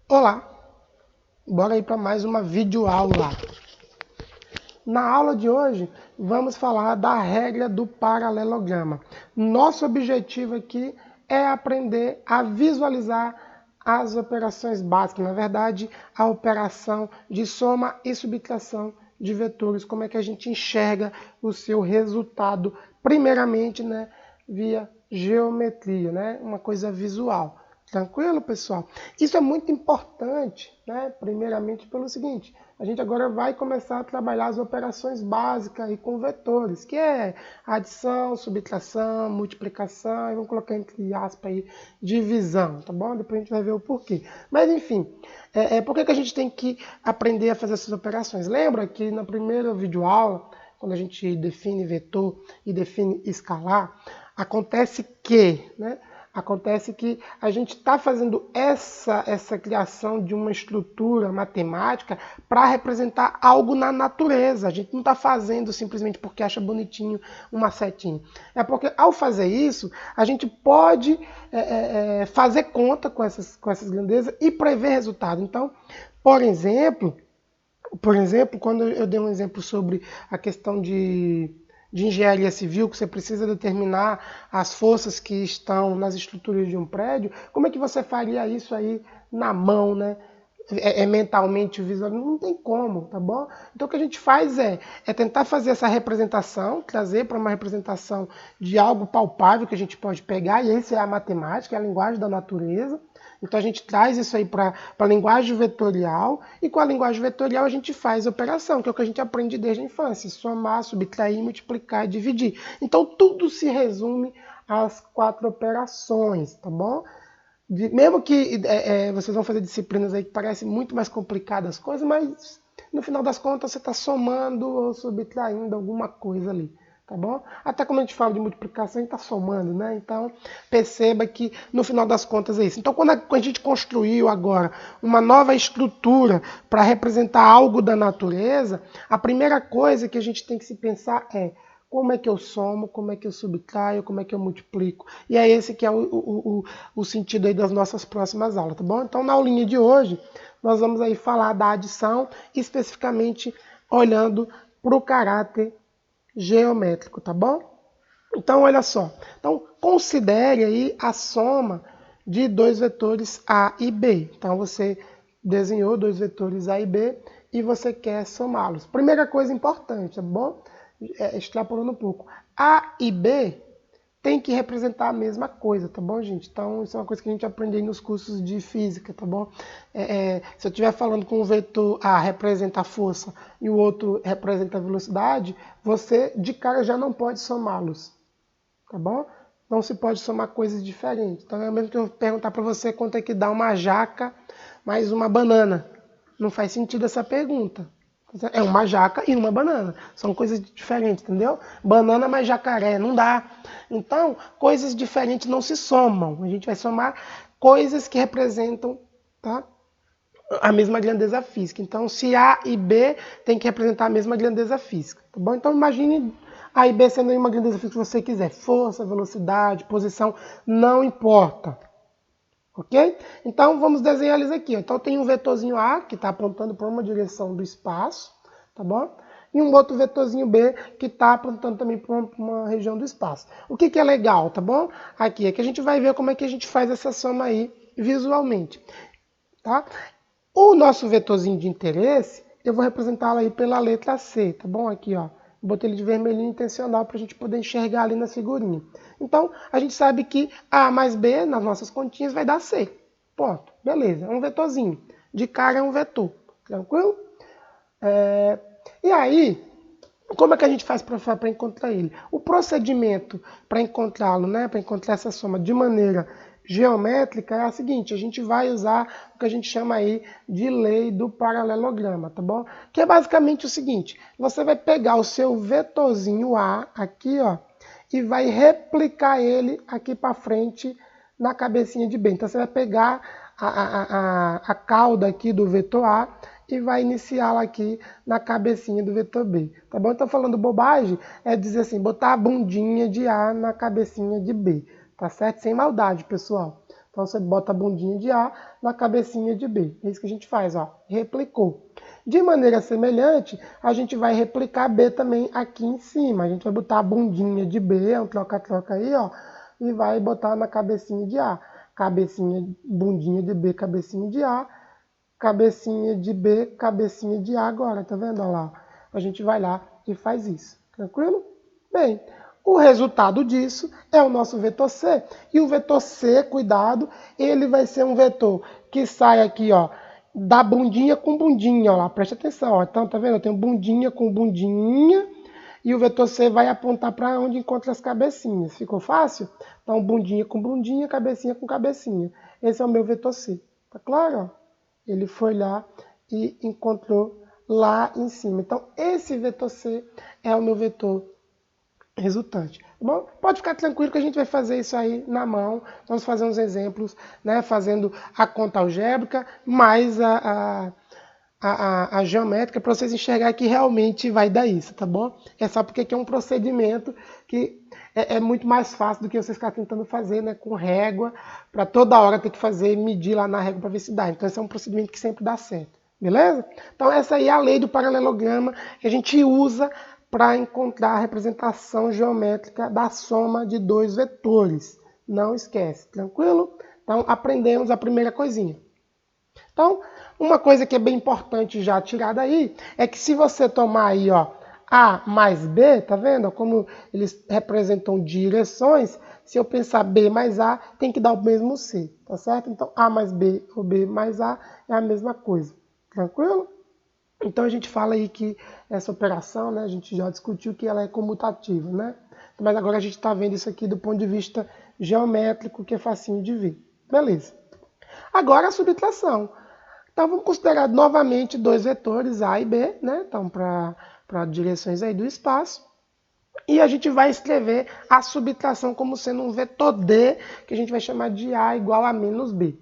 Olá, bora aí para mais uma videoaula. Na aula de hoje, vamos falar da regra do paralelograma. Nosso objetivo aqui é aprender a visualizar as operações básicas, na verdade, a operação de soma e subtração de vetores, como é que a gente enxerga o seu resultado, primeiramente, né, via geometria, né, uma coisa visual. Tranquilo, pessoal? Isso é muito importante, né? Primeiramente pelo seguinte, a gente agora vai começar a trabalhar as operações básicas e com vetores, que é adição, subtração, multiplicação, e vamos colocar entre aspas aí, divisão, tá bom? Depois a gente vai ver o porquê. Mas enfim, por que a gente tem que aprender a fazer essas operações? Lembra que na primeira videoaula, quando a gente define vetor e define escalar, acontece que, né? Acontece que a gente está fazendo essa criação de uma estrutura matemática para representar algo na natureza. A gente não está fazendo simplesmente porque acha bonitinho uma setinha. É porque ao fazer isso, a gente pode fazer conta com essas grandezas e prever resultado. Então, por exemplo, quando eu dei um exemplo sobre a questão de engenharia civil, que você precisa determinar as forças que estão nas estruturas de um prédio, como é que você faria isso aí na mão, né? Mentalmente, visualmente, não tem como, tá bom? Então o que a gente faz é tentar fazer essa representação, trazer para uma representação de algo palpável que a gente pode pegar, e essa é a matemática, é a linguagem da natureza. Então a gente traz isso aí para a linguagem vetorial, e com a linguagem vetorial a gente faz operação, que é o que a gente aprende desde a infância: somar, subtrair, multiplicar e dividir. Então tudo se resume às 4 operações, tá bom? Mesmo que vocês vão fazer disciplinas aí que parecem muito mais complicadas as coisas, mas no final das contas você está somando ou subtraindo alguma coisa ali. Tá bom? Até quando a gente fala de multiplicação, a gente está somando, né? Então, perceba que no final das contas é isso. Então, quando a gente construiu agora uma nova estrutura para representar algo da natureza, a primeira coisa que a gente tem que se pensar é: como é que eu somo, como é que eu subtraio, como é que eu multiplico. E é esse que é o sentido aí das nossas próximas aulas, tá bom? Então, na aulinha de hoje, nós vamos aí falar da adição, especificamente olhando para o caráter geométrico, tá bom? Então, olha só. Então, considere aí a soma de dois vetores A e B. Então, você desenhou dois vetores A e B e você quer somá-los. Primeira coisa importante, tá bom? Extrapolando um pouco. A e B tem que representar a mesma coisa, tá bom, gente? Então, isso é uma coisa que a gente aprende aí nos cursos de física, tá bom? Se eu estiver falando com o vetor A representa a força e o outro representa a velocidade, você de cara já não pode somá-los, tá bom? Não se pode somar coisas diferentes. Então, é o mesmo que eu perguntar para você quanto é que dá uma jaca mais uma banana. Não faz sentido essa pergunta. É uma jaca e uma banana. São coisas diferentes, entendeu? Banana mais jacaré, não dá. Então, coisas diferentes não se somam. A gente vai somar coisas que representam, tá, a mesma grandeza física. Então, se A e B tem que representar a mesma grandeza física, tá bom? Então, imagine A e B sendo uma grandeza física que você quiser. Força, velocidade, posição, não importa. Ok? Então, vamos desenhar eles aqui. Então, tem um vetorzinho A, que está apontando para uma direção do espaço, tá bom? E um outro vetorzinho B, que está apontando também para uma região do espaço. O que é legal, tá bom? Aqui é que a gente vai ver como é que a gente faz essa soma aí visualmente, tá? O nosso vetorzinho de interesse, eu vou representá-lo aí pela letra C, tá bom? Aqui, ó. Botei ele de vermelhinho intencional para a gente poder enxergar ali na figurinha. Então, a gente sabe que A mais B, nas nossas continhas, vai dar C. Ponto. Beleza, é um vetorzinho. De cara é um vetor. Tranquilo? E aí, como é que a gente faz para encontrar ele? O procedimento para encontrá-lo, né, para encontrar essa soma de maneira geométrica é a seguinte: a gente vai usar o que a gente chama aí de lei do paralelograma, tá bom? Que é basicamente o seguinte: você vai pegar o seu vetorzinho A aqui, ó, e vai replicar ele aqui para frente na cabecinha de B. Então você vai pegar a cauda aqui do vetor A e vai iniciá-la aqui na cabecinha do vetor B. Tá bom? Então, falando bobagem, é dizer assim, botar a bundinha de A na cabecinha de B. Tá certo? Sem maldade, pessoal. Então você bota a bundinha de A na cabecinha de B. É isso que a gente faz, ó, replicou. De maneira semelhante, a gente vai replicar B também aqui em cima. A gente vai botar a bundinha de B, um troca-troca aí, ó, e vai botar na cabecinha de A. Cabecinha, bundinha de B, cabecinha de A, cabecinha de B, cabecinha de A agora, tá vendo? Olha lá. A gente vai lá e faz isso. Tranquilo? Bem, o resultado disso é o nosso vetor C. E o vetor C, cuidado, ele vai ser um vetor que sai aqui, ó, da bundinha com bundinha, ó lá. Preste atenção, ó. Então, tá vendo? Eu tenho bundinha com bundinha e o vetor C vai apontar para onde encontra as cabecinhas. Ficou fácil? Então, bundinha com bundinha, cabecinha com cabecinha. Esse é o meu vetor C. Tá claro? Ó? Ele foi lá e encontrou lá em cima. Então, esse vetor C é o meu vetor resultante. Tá bom? Pode ficar tranquilo que a gente vai fazer isso aí na mão. Vamos fazer uns exemplos, né, fazendo a conta algébrica, mais a geométrica, para vocês enxergarem que realmente vai dar isso, tá bom? É só porque aqui é um procedimento que é muito mais fácil do que vocês ficarem tentando fazer, né, com régua, para toda hora ter que fazer, medir lá na régua para ver se dá. Então esse é um procedimento que sempre dá certo, beleza? Então essa aí é a lei do paralelograma que a gente usa para encontrar a representação geométrica da soma de dois vetores. Não esquece, tranquilo? Então aprendemos a primeira coisinha. Então, uma coisa que é bem importante já tirar daí é que se você tomar aí, ó, A mais B, tá vendo? Como eles representam direções, se eu pensar B mais A, tem que dar o mesmo C, tá certo? Então, A mais B ou B mais A é a mesma coisa, tranquilo? Então, a gente fala aí que essa operação, né, a gente já discutiu que ela é comutativa, né? Mas agora a gente está vendo isso aqui do ponto de vista geométrico, que é facinho de ver. Beleza. Agora a subtração. Então, vamos considerar novamente dois vetores A e B, né? Então, para direções aí do espaço. E a gente vai escrever a subtração como sendo um vetor D, que a gente vai chamar de A igual a menos B.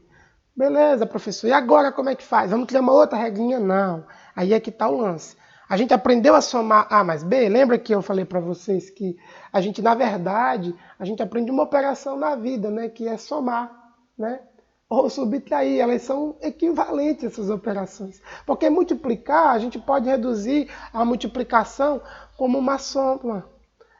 Beleza, professor. E agora como é que faz? Vamos criar uma outra regrinha? Não. Aí é que está o lance. A gente aprendeu a somar A mais B. Lembra que eu falei para vocês que a gente, na verdade, a gente aprende uma operação na vida, né? Que é somar, né? Ou subtrair, elas são equivalentes essas operações. Porque multiplicar, a gente pode reduzir a multiplicação como uma soma.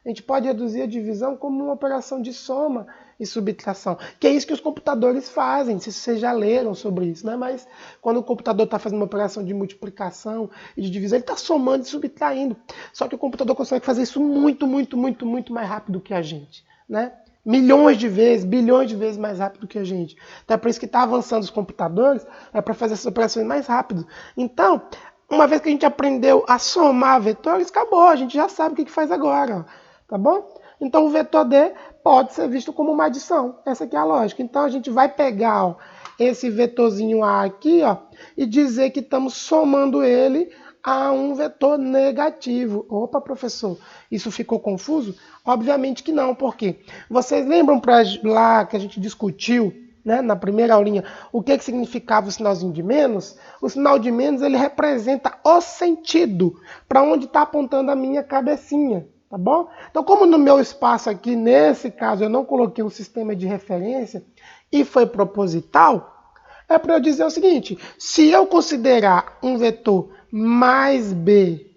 A gente pode reduzir a divisão como uma operação de soma e subtração. Que é isso que os computadores fazem, se vocês já leram sobre isso, né? Mas quando o computador está fazendo uma operação de multiplicação e de divisão, ele está somando e subtraindo. Só que o computador consegue fazer isso muito mais rápido que a gente, né? Milhões de vezes, bilhões de vezes mais rápido que a gente. Então é por isso que está avançando os computadores, é para fazer essas operações mais rápido. Então, uma vez que a gente aprendeu a somar vetores, acabou, a gente já sabe o que faz agora, ó. Tá bom? Então o vetor D pode ser visto como uma adição. Essa aqui é a lógica. Então a gente vai pegar, ó, esse vetorzinho A aqui, ó, e dizer que estamos somando ele a um vetor negativo. Opa, professor, isso ficou confuso? Obviamente que não, por quê? Vocês lembram lá que a gente discutiu, né, na primeira aulinha, o que significava o sinalzinho de menos? O sinal de menos, ele representa o sentido para onde está apontando a minha cabecinha. Tá bom? Então, como no meu espaço aqui, nesse caso, eu não coloquei um sistema de referência e foi proposital, é para eu dizer o seguinte: se eu considerar um vetor mais B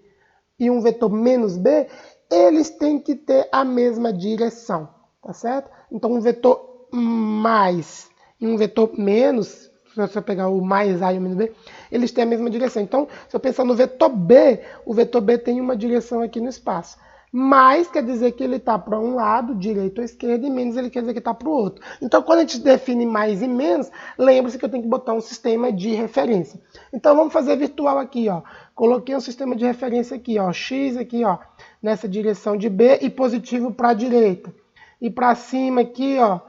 e um vetor menos B, eles têm que ter a mesma direção, tá certo? Então, um vetor mais e um vetor menos, se você pegar o mais A e o menos B, eles têm a mesma direção. Então, se eu pensar no vetor B, o vetor B tem uma direção aqui no espaço. Mais quer dizer que ele está para um lado, direito ou esquerda, e menos ele quer dizer que está para o outro. Então, quando a gente define mais e menos, lembre-se que eu tenho que botar um sistema de referência. Então, vamos fazer virtual aqui, ó. Coloquei um sistema de referência aqui, ó. X aqui, ó, nessa direção de B e positivo para a direita. E para cima aqui, ó,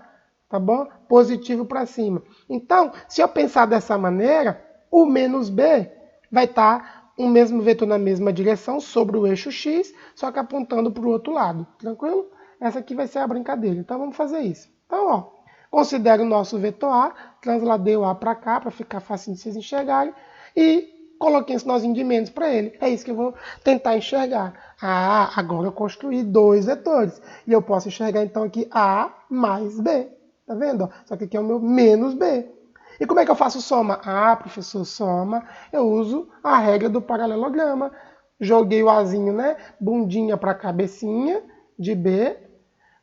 tá bom? Positivo para cima. Então, se eu pensar dessa maneira, o menos B vai estar o mesmo vetor na mesma direção sobre o eixo X, só que apontando para o outro lado. Tranquilo? Essa aqui vai ser a brincadeira. Então vamos fazer isso. Então, ó, considere o nosso vetor A, transladei o A para cá, para ficar fácil de vocês enxergarem, e coloquei um sinalzinho de menos para ele. É isso que eu vou tentar enxergar. Agora eu construí dois vetores. E eu posso enxergar então aqui A mais B. Tá vendo? Só que aqui é o meu menos B. E como é que eu faço soma? Ah, professor, soma, eu uso a regra do paralelograma. Joguei o Azinho, né? Bundinha para cabecinha de B,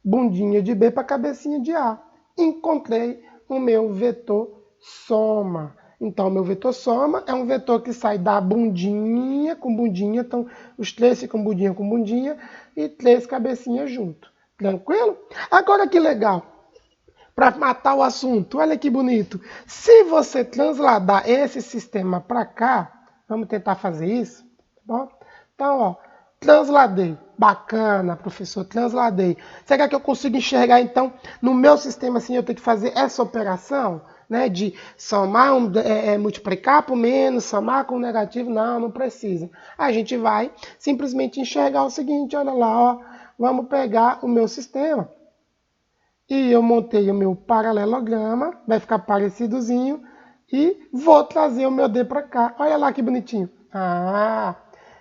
bundinha de B para cabecinha de A. Encontrei o meu vetor soma. Então, o meu vetor soma é um vetor que sai da bundinha com bundinha. Então, os três ficam bundinha com bundinha e três cabecinhas junto. Tranquilo? Agora que legal. Para matar o assunto, olha que bonito. Se você transladar esse sistema para cá, vamos tentar fazer isso, tá bom? Então, ó, transladei. Bacana, professor, transladei. Será que eu consigo enxergar, então, no meu sistema, assim, eu tenho que fazer essa operação, né, de somar, multiplicar por menos, somar com negativo? Não, não precisa. A gente vai simplesmente enxergar o seguinte, olha lá, ó, vamos pegar o meu sistema. E eu montei o meu paralelograma, vai ficar parecidozinho, e vou trazer o meu D para cá. Olha lá que bonitinho. Ah,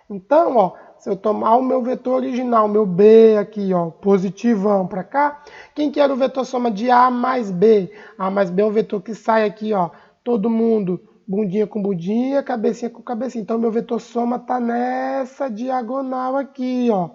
então, ó, se eu tomar o meu vetor original, o meu B aqui, ó, positivão para cá, quem que era o vetor soma de A mais B? A mais B é um vetor que sai aqui, ó, todo mundo, bundinha com bundinha, cabecinha com cabecinha. Então, meu vetor soma tá nessa diagonal aqui, ó.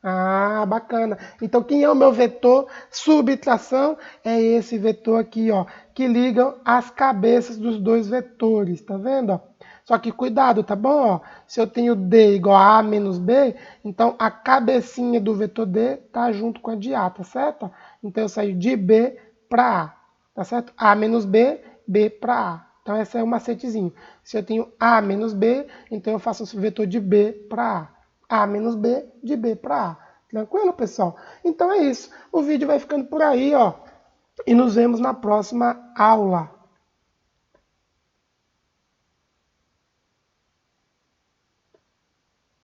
Ah, bacana. Então, quem é o meu vetor subtração? É esse vetor aqui, ó, que liga as cabeças dos dois vetores, tá vendo? Ó? Só que cuidado, tá bom? Ó, se eu tenho D igual a A menos B, então a cabecinha do vetor D tá junto com a de A, tá certo? Então, eu saio de B para A, tá certo? A menos B, B para A. Então, esse é o macetezinho. Se eu tenho A menos B, então eu faço o vetor de B para A. A menos B, de B para A. Tranquilo, pessoal? Então é isso. O vídeo vai ficando por aí, ó. E nos vemos na próxima aula.